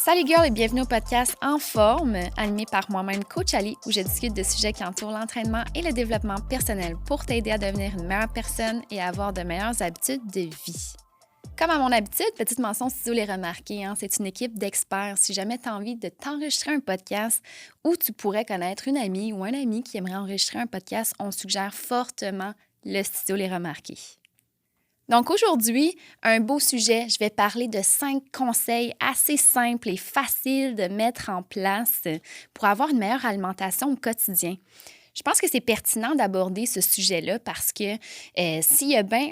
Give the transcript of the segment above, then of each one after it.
Salut girl et bienvenue au podcast En forme, animé par moi-même Coach Ali, où je discute de sujets qui entourent l'entraînement et le développement personnel pour t'aider à devenir une meilleure personne et à avoir de meilleures habitudes de vie. Comme à mon habitude, petite mention si tu les remarquer, c'est une équipe d'experts. Si jamais tu as envie de t'enregistrer un podcast ou tu pourrais connaître une amie ou un ami qui aimerait enregistrer un podcast, on suggère fortement le studio Les Remarqués. Donc aujourd'hui, un beau sujet, je vais parler de 5 conseils assez simples et faciles de mettre en place pour avoir une meilleure alimentation au quotidien. Je pense que c'est pertinent d'aborder ce sujet-là parce que s'il y a bien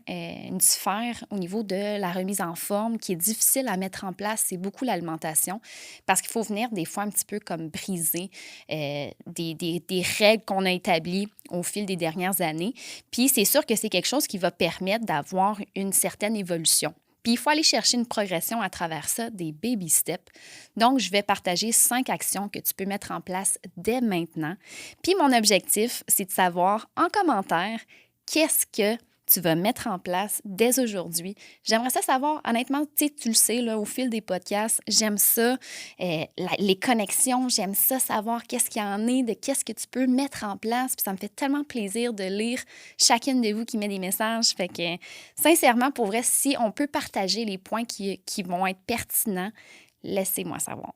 une sphère au niveau de la remise en forme qui est difficile à mettre en place, c'est beaucoup l'alimentation parce qu'il faut venir des fois un petit peu comme briser des règles qu'on a établies au fil des dernières années. Puis c'est sûr que c'est quelque chose qui va permettre d'avoir une certaine évolution. Puis il faut aller chercher une progression à travers ça, des baby steps. Donc, je vais partager 5 actions que tu peux mettre en place dès maintenant. Puis mon objectif, c'est de savoir en commentaire qu'est-ce que tu vas mettre en place dès aujourd'hui. J'aimerais ça savoir, honnêtement, tu le sais, là, au fil des podcasts, j'aime ça, les connexions, j'aime ça savoir qu'est-ce qu'il y en est, de qu'est-ce que tu peux mettre en place. Puis ça me fait tellement plaisir de lire chacune de vous qui met des messages. Fait que, sincèrement, pour vrai, si on peut partager les points qui vont être pertinents, laissez-moi savoir.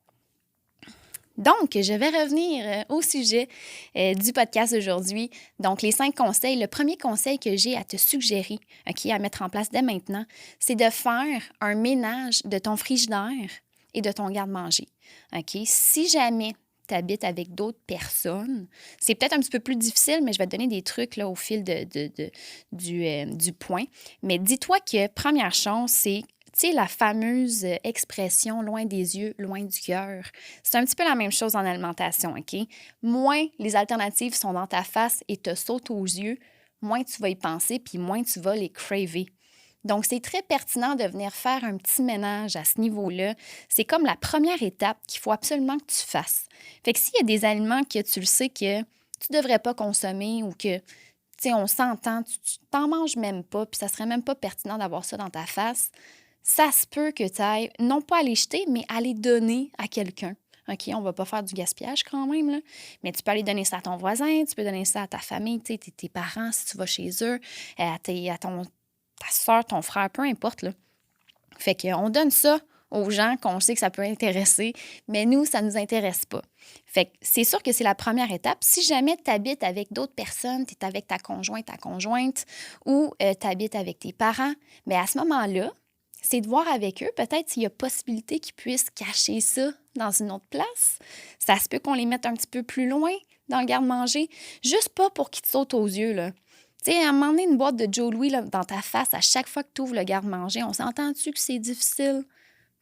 Donc, je vais revenir au sujet du podcast d'aujourd'hui. Donc, les 5 conseils. Le premier conseil que j'ai à te suggérer, à mettre en place dès maintenant, c'est de faire un ménage de ton frigidaire et de ton garde-manger. Si jamais tu habites avec d'autres personnes, c'est peut-être un petit peu plus difficile, mais je vais te donner des trucs là, au fil du point. Mais dis-toi que première chose, c'est tu sais, la fameuse expression « loin des yeux, loin du cœur », c'est un petit peu la même chose en alimentation, OK? Moins les alternatives sont dans ta face et te sautent aux yeux, moins tu vas y penser, puis moins tu vas les craver. Donc, c'est très pertinent de venir faire un petit ménage à ce niveau-là. C'est comme la première étape qu'il faut absolument que tu fasses. Fait que s'il y a des aliments que tu le sais que tu ne devrais pas consommer ou que, tu sais, on s'entend, tu t'en manges même pas, puis ça serait même pas pertinent d'avoir ça dans ta face, ça se peut que tu ailles, non pas à les jeter, mais à les donner à quelqu'un. OK, on ne va pas faire du gaspillage quand même, là. Mais tu peux aller donner ça à ton voisin, tu peux donner ça à ta famille, tes parents, si tu vas chez eux, à ta soeur, ton frère, peu importe, là. Fait qu'on donne ça aux gens qu'on sait que ça peut intéresser, mais nous, ça ne nous intéresse pas. Fait que c'est sûr que c'est la première étape. Si jamais tu habites avec d'autres personnes, tu es avec ta conjointe ou tu habites avec tes parents, mais à ce moment-là, c'est de voir avec eux, peut-être s'il y a possibilité qu'ils puissent cacher ça dans une autre place. Ça se peut qu'on les mette un petit peu plus loin dans le garde-manger, juste pas pour qu'ils te sautent aux yeux, là. Tu sais, à un moment donné, une boîte de Joe Louis là, dans ta face, à chaque fois que tu ouvres le garde-manger, on s'entend-tu que c'est difficile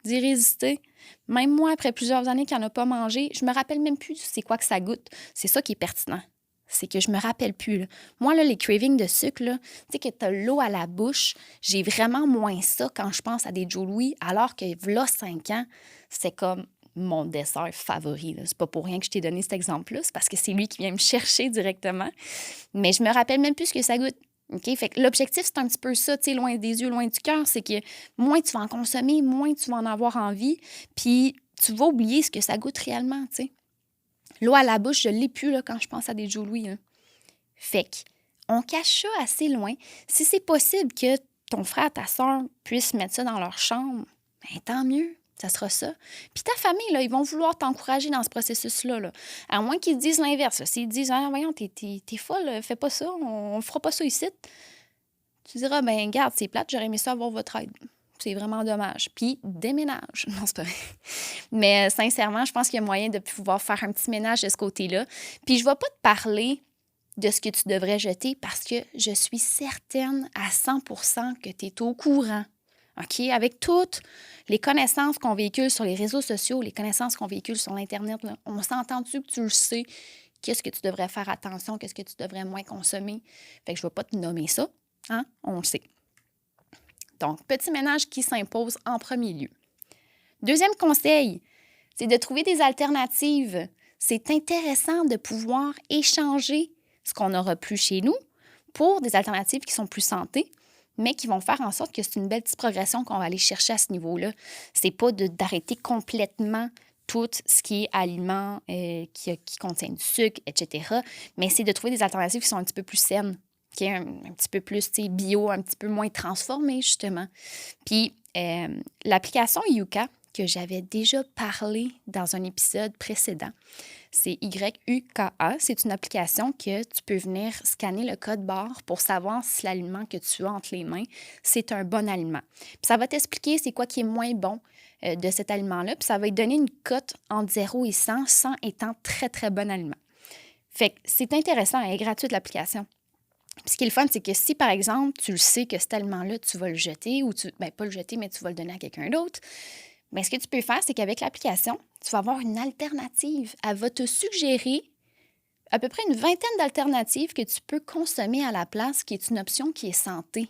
d'y résister? Même moi, après plusieurs années qu'il n'en a pas mangé, je me rappelle même plus c'est quoi que ça goûte. C'est ça qui est pertinent. C'est que je me rappelle plus, là. Moi, là, les cravings de sucre, là, tu sais, que tu as l'eau à la bouche, j'ai vraiment moins ça quand je pense à des Joe Louis, alors que, là, 5 ans, c'est comme mon dessert favori, là. C'est pas pour rien que je t'ai donné cet exemple-là, c'est parce que c'est lui qui vient me chercher directement. Mais je me rappelle même plus ce que ça goûte. OK? Fait que l'objectif, c'est un petit peu ça, tu sais, loin des yeux, loin du cœur, c'est que moins tu vas en consommer, moins tu vas en avoir envie, puis tu vas oublier ce que ça goûte réellement, tu sais. L'eau à la bouche, je ne l'ai plus là, quand je pense à des Joe Louis. Là. Fait qu'on cache ça assez loin. Si c'est possible que ton frère, ta soeur puissent mettre ça dans leur chambre, bien, tant mieux, ça sera ça. Puis ta famille, là, ils vont vouloir t'encourager dans ce processus-là. Là. À moins qu'ils disent l'inverse. Là. S'ils disent « Ah, voyons, t'es folle, fais pas ça, on ne fera pas ça ici », tu diras « Ben, garde, c'est plate, j'aurais aimé ça avoir votre aide. » C'est vraiment dommage. Puis, déménage. Non, c'est pas vrai. Mais sincèrement, je pense qu'il y a moyen de pouvoir faire un petit ménage de ce côté-là. Puis, je ne vais pas te parler de ce que tu devrais jeter parce que je suis certaine à 100% que tu es au courant. OK? Avec toutes les connaissances qu'on véhicule sur les réseaux sociaux, les connaissances qu'on véhicule sur l'Internet, là, on s'entend-tu que tu le sais? Qu'est-ce que tu devrais faire attention? Qu'est-ce que tu devrais moins consommer? Fait que je ne vais pas te nommer ça. Hein? On le sait. Donc, petit ménage qui s'impose en premier lieu. Deuxième conseil, c'est de trouver des alternatives. C'est intéressant de pouvoir échanger ce qu'on n'aura plus chez nous pour des alternatives qui sont plus santé. mais qui vont faire en sorte que c'est une belle petite progression qu'on va aller chercher à ce niveau-là. C'est pas d'arrêter complètement tout ce qui est aliments qui contiennent du sucre, etc., mais c'est de trouver des alternatives qui sont un petit peu plus saines, qui est un petit peu plus bio, un petit peu moins transformées, justement. Puis, l'application Yuka, que j'avais déjà parlé dans un épisode précédent, c'est YUKA. C'est une application que tu peux venir scanner le code barre pour savoir si l'aliment que tu as entre les mains, c'est un bon aliment. Puis ça va t'expliquer c'est quoi qui est moins bon de cet aliment-là, puis ça va te donner une cote entre 0 et 100, 100 étant très, très bon aliment. Fait que c'est intéressant, elle est gratuite l'application. Puis ce qui est le fun, c'est que si, par exemple, tu le sais que cet aliment-là, tu vas le jeter, ou pas le jeter, mais tu vas le donner à quelqu'un d'autre, bien, ce que tu peux faire, c'est qu'avec l'application, tu vas avoir une alternative. Elle va te suggérer à peu près une vingtaine d'alternatives que tu peux consommer à la place, qui est une option qui est santé.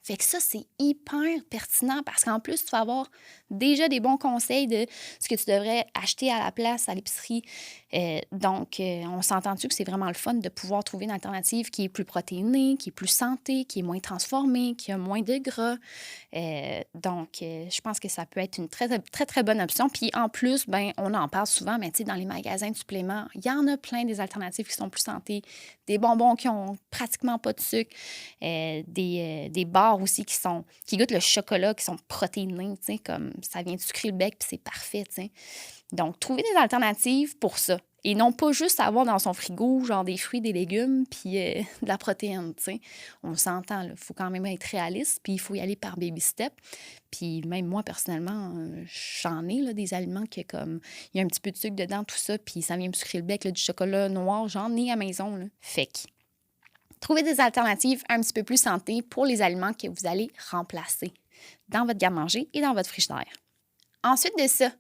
Fait que ça, c'est hyper pertinent parce qu'en plus, tu vas avoir déjà des bons conseils de ce que tu devrais acheter à la place à l'épicerie. Donc, on s'entend-tu que c'est vraiment le fun de pouvoir trouver une alternative qui est plus protéinée, qui est plus santé, qui est moins transformée, qui a moins de gras. Je pense que ça peut être une très, très, très bonne option. Puis en plus, ben, on en parle souvent, mais tu sais, dans les magasins de suppléments, il y en a plein des alternatives qui sont plus santé, des bonbons qui ont pratiquement pas de sucre, des barres aussi qui goûtent le chocolat, qui sont protéinés, tu sais, comme ça vient de sucrer le bec, puis c'est parfait, tu sais. Donc, trouver des alternatives pour ça. Et non pas juste avoir dans son frigo, genre des fruits, des légumes, puis de la protéine, tu sais. On s'entend, il faut quand même être réaliste, puis il faut y aller par baby step. Puis même moi, personnellement, j'en ai là, des aliments qui comme il y a un petit peu de sucre dedans, tout ça, puis ça vient me sucrer le bec, là, du chocolat noir, j'en ai à la maison, là. Fait que trouvez des alternatives un petit peu plus santé pour les aliments que vous allez remplacer dans votre garde-manger et dans votre frigidaire. Ensuite de ça,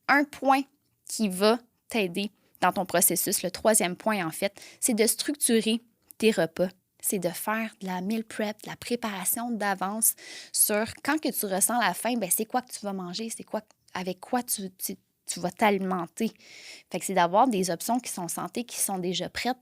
un point qui va t'aider dans ton processus, le troisième point en fait, c'est de structurer tes repas. C'est de faire de la meal prep, de la préparation d'avance sur quand que tu ressens la faim, bien, c'est quoi que tu vas manger, avec quoi tu vas t'alimenter. Fait que c'est d'avoir des options qui sont santé, qui sont déjà prêtes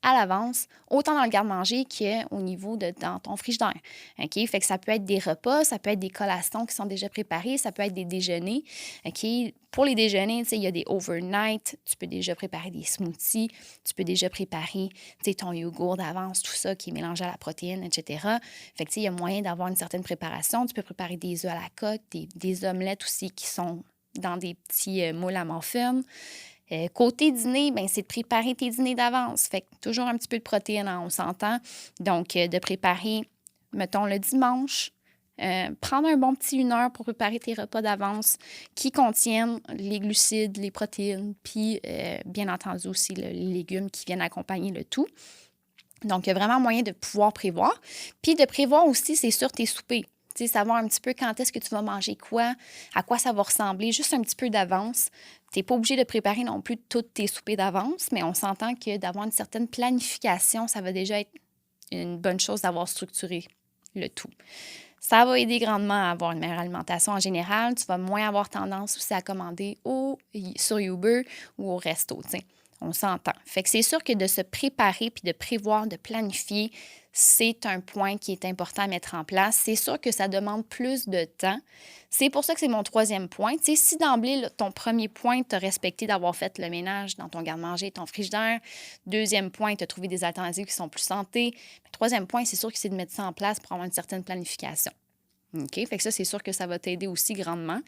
à l'avance, autant dans le garde-manger qu'au niveau dans ton frigidaire. OK? Fait que ça peut être des repas, ça peut être des collations qui sont déjà préparées, ça peut être des déjeuners. OK? Pour les déjeuners, il y a des overnight, tu peux déjà préparer des smoothies, tu peux déjà préparer ton yogourt d'avance, tout ça qui est mélangé à la protéine, etc. Fait que il y a moyen d'avoir une certaine préparation. Tu peux préparer des œufs à la coque, des omelettes aussi qui sont dans des petits moules à muffins. Côté dîner, ben, c'est de préparer tes dîners d'avance. Fait que toujours un petit peu de protéines, on s'entend. Donc, de préparer, mettons, le dimanche, prendre un bon petit 1 heure pour préparer tes repas d'avance qui contiennent les glucides, les protéines, puis bien entendu aussi les légumes qui viennent accompagner le tout. Donc, il y a vraiment moyen de pouvoir prévoir. Puis de prévoir aussi, c'est sûr, tes soupers. Tu sais, savoir un petit peu quand est-ce que tu vas manger quoi, à quoi ça va ressembler, juste un petit peu d'avance. Tu n'es pas obligé de préparer non plus tous tes soupers d'avance, mais on s'entend que d'avoir une certaine planification, ça va déjà être une bonne chose d'avoir structuré le tout. Ça va aider grandement à avoir une meilleure alimentation en général. Tu vas moins avoir tendance aussi à commander sur Uber ou au resto, tu sais. On s'entend. Fait que c'est sûr que de se préparer puis de prévoir, de planifier, c'est un point qui est important à mettre en place. C'est sûr que ça demande plus de temps. C'est pour ça que c'est mon troisième point. Tu sais, si d'emblée, là, ton premier point, tu as respecté d'avoir fait le ménage dans ton garde-manger, ton frigidaire. Deuxième point, tu as trouvé des alternatives qui sont plus santé. Troisième point, c'est sûr que c'est de mettre ça en place pour avoir une certaine planification. OK? Fait que ça, c'est sûr que ça va t'aider aussi grandement.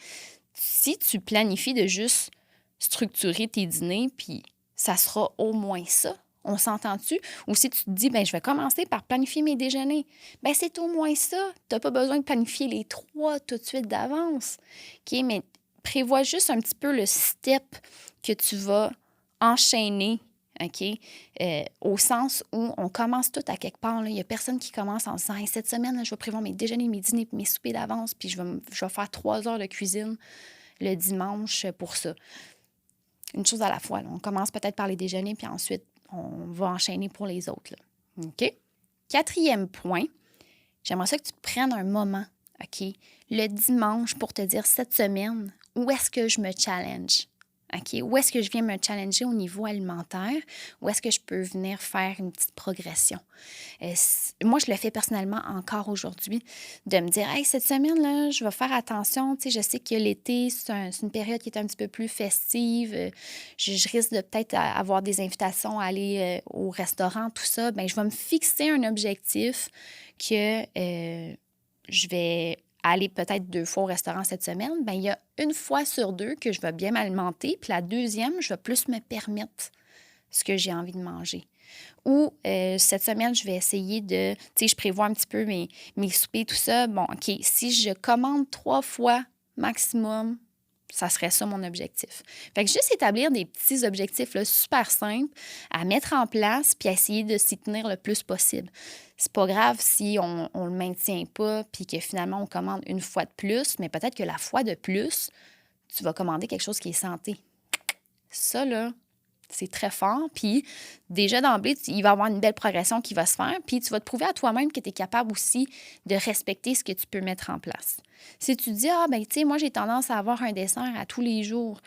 Si tu planifies de juste structurer tes dîners, puis ça sera au moins ça. On s'entend-tu? Ou si tu te dis, bien, je vais commencer par planifier mes déjeuners, bien, c'est au moins ça. Tu n'as pas besoin de planifier les 3 tout de suite d'avance. OK? Mais prévois juste un petit peu le step que tu vas enchaîner, OK? Au sens où on commence tout à quelque part. Il n'y a personne qui commence en disant, hey, cette semaine, là, je vais prévoir mes déjeuners, mes dîners, mes soupers d'avance, puis je vais faire 3 heures de cuisine le dimanche pour ça. Une chose à la fois. Là. On commence peut-être par les déjeuners, puis ensuite, on va enchaîner pour les autres. Là. OK? 4e point, j'aimerais ça que tu prennes un moment, OK, le dimanche pour te dire cette semaine, où est-ce que je me challenge? OK? Où est-ce que je viens me challenger au niveau alimentaire? Où est-ce que je peux venir faire une petite progression? Moi, je le fais personnellement encore aujourd'hui, de me dire, hey, cette semaine-là, je vais faire attention. Tu sais, je sais que l'été, c'est une période qui est un petit peu plus festive. Je risque de peut-être avoir des invitations à aller au restaurant, tout ça. Bien, je vais me fixer un objectif que je vais aller peut-être 2 fois au restaurant cette semaine. Bien, il y a une fois sur 2 que je vais bien m'alimenter, puis la deuxième, je vais plus me permettre ce que j'ai envie de manger. Ou cette semaine, je vais essayer de, tu sais, je prévois un petit peu mes soupers, tout ça. Bon, OK, si je commande 3 fois maximum, ça serait ça mon objectif. Fait que juste établir des petits objectifs là, super simples à mettre en place puis à essayer de s'y tenir le plus possible. C'est pas grave si on le maintient pas puis que finalement on commande une fois de plus, mais peut-être que la fois de plus, tu vas commander quelque chose qui est santé. Ça, là, c'est très fort. Puis déjà d'emblée, il va y avoir une belle progression qui va se faire. Puis tu vas te prouver à toi-même que tu es capable aussi de respecter ce que tu peux mettre en place. Si tu te dis, ah, ben tu sais, moi, j'ai tendance à avoir un dessert à tous les jours,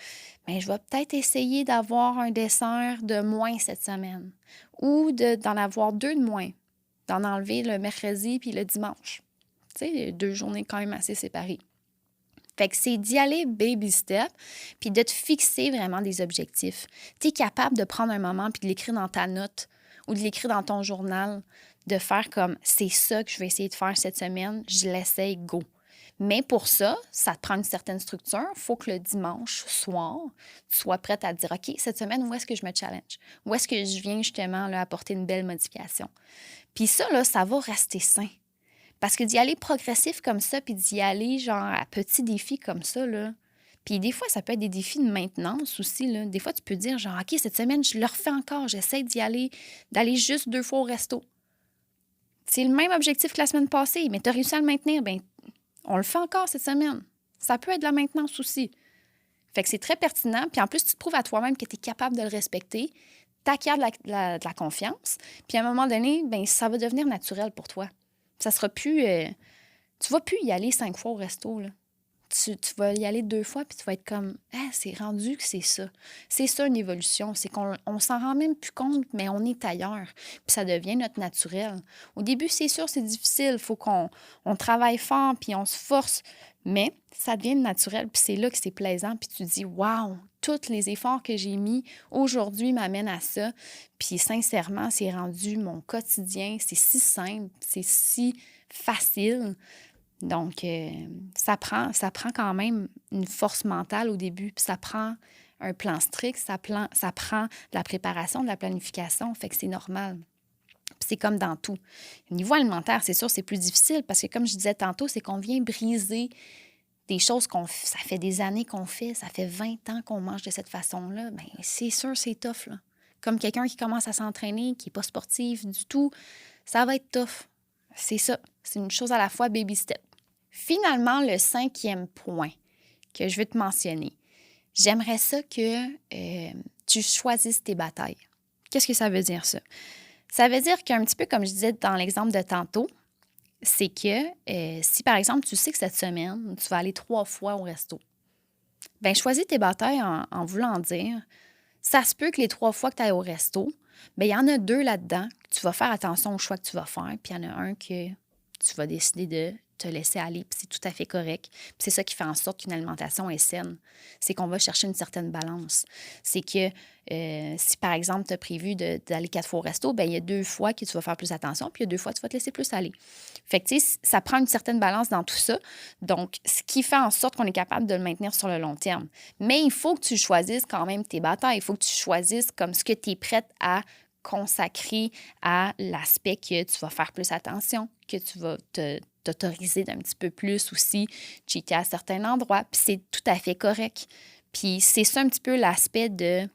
bien, je vais peut-être essayer d'avoir un dessert de moins cette semaine ou d'en avoir 2 de moins, d'en enlever le mercredi puis le dimanche. Tu sais, 2 journées quand même assez séparées. Fait que c'est d'y aller baby step, puis de te fixer vraiment des objectifs. Tu es capable de prendre un moment puis de l'écrire dans ta note ou de l'écrire dans ton journal, de faire comme c'est ça que je vais essayer de faire cette semaine, je l'essaye, go. Mais pour ça, ça te prend une certaine structure. Il faut que le dimanche soir, tu sois prête à te dire OK, cette semaine, où est-ce que je me challenge? Où est-ce que je viens justement là, apporter une belle modification? Puis ça, là, ça va rester sain. Parce que d'y aller progressif comme ça, puis d'y aller genre à petits défis comme ça, là. Puis des fois, ça peut être des défis de maintenance aussi, là. Des fois, tu peux dire genre, OK, cette semaine, je le refais encore, j'essaie d'y aller, d'aller juste 2 fois au resto. C'est le même objectif que la semaine passée, mais tu as réussi à le maintenir, bien, on le fait encore cette semaine. Ça peut être de la maintenance aussi. Fait que c'est très pertinent, puis en plus, tu te prouves à toi-même que tu es capable de le respecter, tu acquiers de la confiance, puis à un moment donné, bien, ça va devenir naturel pour toi. Ça sera plus... tu vas plus y aller 5 fois au resto, là. Tu vas y aller 2 fois, puis tu vas être comme « Ah, c'est rendu que c'est ça. » C'est ça, une évolution. C'est qu'on s'en rend même plus compte, mais on est ailleurs. Puis ça devient notre naturel. Au début, c'est sûr, c'est difficile. Il faut qu'on travaille fort, puis on se force. Mais ça devient naturel, puis c'est là que c'est plaisant. Puis tu dis « Wow! Tous les efforts que j'ai mis aujourd'hui m'amènent à ça. » Puis sincèrement, c'est rendu mon quotidien. C'est si simple, c'est si facile. Donc, ça prend quand même une force mentale au début, puis ça prend un plan strict, ça prend de la préparation, de la planification, fait que c'est normal. Puis c'est comme dans tout. Au niveau alimentaire, c'est sûr, c'est plus difficile parce que, comme je disais tantôt, c'est qu'on vient briser des choses ça fait des années qu'on fait, ça fait 20 ans qu'on mange de cette façon-là. Bien, c'est sûr, c'est tough, là. Comme quelqu'un qui commence à s'entraîner, qui n'est pas sportif du tout, ça va être tough. C'est ça. C'est une chose à la fois, baby step. Finalement, le 5e point que je veux te mentionner, j'aimerais ça que tu choisisses tes batailles. Qu'est-ce que ça veut dire, ça? Ça veut dire qu'un petit peu comme je disais dans l'exemple de tantôt, c'est que si, par exemple, tu sais que cette semaine, tu vas aller 3 fois au resto, bien, choisis tes batailles en voulant dire, ça se peut que les 3 fois que tu ailles au resto, bien, il y en a 2 là-dedans que tu vas faire attention au choix que tu vas faire, puis il y en a un que tu vas décider de te laisser aller, puis c'est tout à fait correct. Puis c'est ça qui fait en sorte qu'une alimentation est saine. C'est qu'on va chercher une certaine balance. C'est que si, par exemple, tu as prévu d'aller 4 fois au resto, bien, il y a 2 fois que tu vas faire plus attention, puis il y a 2 fois que tu vas te laisser plus aller. Fait que, tu sais, ça prend une certaine balance dans tout ça. Donc, ce qui fait en sorte qu'on est capable de le maintenir sur le long terme. Mais il faut que tu choisisses quand même tes batailles. Il faut que tu choisisses comme ce que tu es prête à consacrer à l'aspect que tu vas faire plus attention, que tu vas t'autoriser d'un petit peu plus aussi, cheater à certains endroits, puis c'est tout à fait correct. Puis c'est ça un petit peu l'aspect de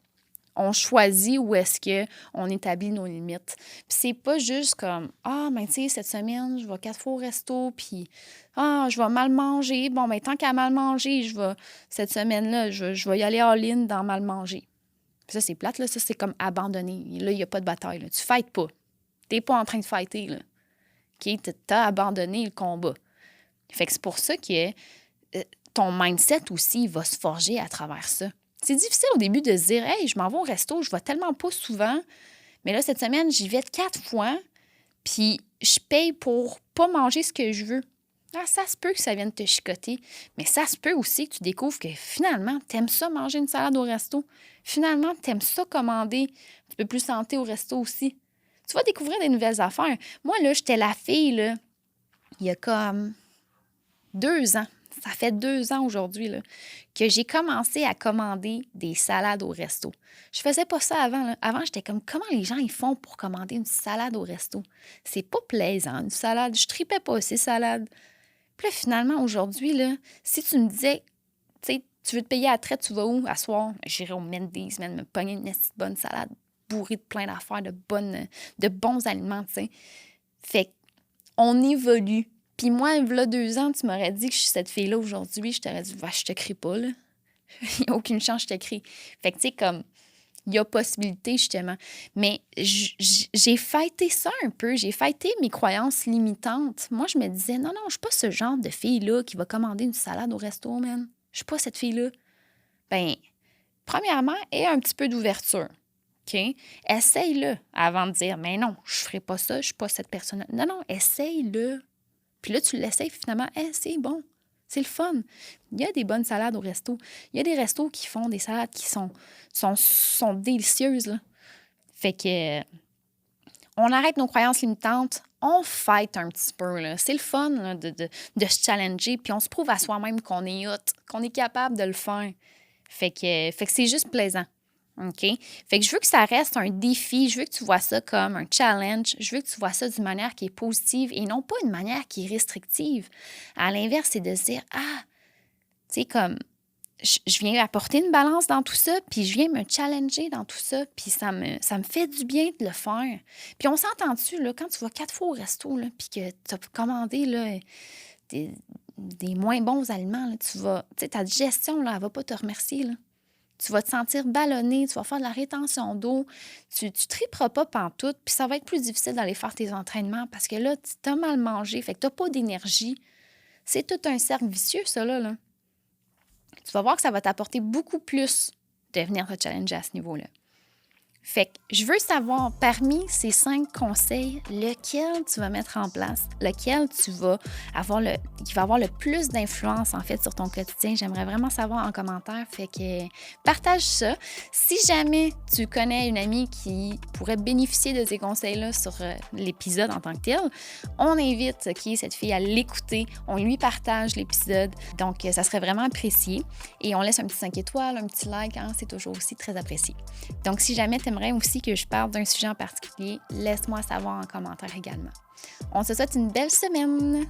on choisit où est-ce qu'on établit nos limites. Puis c'est pas juste comme ah, ben tu sais, cette semaine, je vais 4 fois au resto, puis ah, je vais mal manger. Bon, ben tant qu'à mal manger, cette semaine-là, je vais y aller all-in dans mal manger. Puis ça, c'est plate, là. Ça, c'est comme abandonner. Là, il n'y a pas de bataille, là. Tu ne fightes pas. Tu n'es pas en train de fighter, là. OK? Tu as abandonné le combat. Fait que c'est pour ça que ton mindset aussi va se forger à travers ça. C'est difficile au début de se dire « Hey, je m'en vais au resto, je vais tellement pas souvent. » Mais là, cette semaine, j'y vais 4 fois, puis je paye pour pas manger ce que je veux. Ah, ça se peut que ça vienne te chicoter, mais ça se peut aussi que tu découvres que finalement, t'aimes ça manger une salade au resto. Finalement, t'aimes ça commander. Tu peux plus santé au resto aussi. Tu vas découvrir des nouvelles affaires. Moi, là, j'étais la fille, là, il y a comme 2 ans. Ça fait 2 ans aujourd'hui là, que j'ai commencé à commander des salades au resto. Je faisais pas ça avant. Là. Avant, j'étais comme, comment les gens ils font pour commander une salade au resto? C'est pas plaisant, une salade. Je tripais pas ces salades. Puis là, finalement, aujourd'hui, là, si tu me disais, tu sais, tu veux te payer à traite, tu vas où? À soir, j'irai au Mendy's, me pogner une bonne salade bourrée de plein d'affaires, de bons aliments, tu sais. Fait qu'on évolue. Puis moi, il y a 2 ans, tu m'aurais dit que je suis cette fille-là aujourd'hui, je t'aurais dit, je te crie pas, là. Il n'y a aucune chance, je te crie. Fait que, tu sais, comme, il y a possibilité, justement. Mais j'ai fighté ça un peu. J'ai fighté mes croyances limitantes. Moi, je me disais, non, je suis pas ce genre de fille-là qui va commander une salade au resto, man. Je suis pas cette fille-là. Bien, premièrement, aie un petit peu d'ouverture. OK? Essaye-le avant de dire, mais non, je ferai pas ça, je suis pas cette personne-là. Non, essaye-le. Puis là, tu l'essayes, finalement, c'est bon, c'est le fun. Il y a des bonnes salades au resto. Il y a des restos qui font des salades qui sont délicieuses, là. Fait que, on arrête nos croyances limitantes, on fight un petit peu, là. C'est le fun là, de se challenger, puis on se prouve à soi-même qu'on est hot, qu'on est capable de le faire. Fait que c'est juste plaisant. OK? Fait que je veux que ça reste un défi. Je veux que tu vois ça comme un challenge. Je veux que tu vois ça d'une manière qui est positive et non pas une manière qui est restrictive. À l'inverse, c'est de se dire, tu sais, comme, je viens apporter une balance dans tout ça, puis je viens me challenger dans tout ça, puis ça me fait du bien de le faire. Puis on s'entend-tu, là, quand tu vas 4 fois au resto, là, puis que tu as commandé, là, des moins bons aliments, là, tu sais, ta digestion, là, elle va pas te remercier, là. Tu vas te sentir ballonné, tu vas faire de la rétention d'eau, tu triperas pas pantoute, puis ça va être plus difficile d'aller faire tes entraînements parce que là, tu as mal mangé, fait que tu n'as pas d'énergie. C'est tout un cercle vicieux, ça, là. Tu vas voir que ça va t'apporter beaucoup plus de venir te challenger à ce niveau-là. Fait que je veux savoir, parmi ces 5 conseils, lequel tu vas mettre en place, lequel qui va avoir le plus d'influence, en fait, sur ton quotidien. J'aimerais vraiment savoir en commentaire. Fait que partage ça. Si jamais tu connais une amie qui pourrait bénéficier de ces conseils-là sur l'épisode en tant que tel, on invite cette fille à l'écouter. On lui partage l'épisode. Donc, ça serait vraiment apprécié. Et on laisse un petit 5 étoiles, un petit like. Hein, c'est toujours aussi très apprécié. Donc, si jamais tu aimerais aussi que je parle d'un sujet en particulier, laisse-moi savoir en commentaire également. On se souhaite une belle semaine!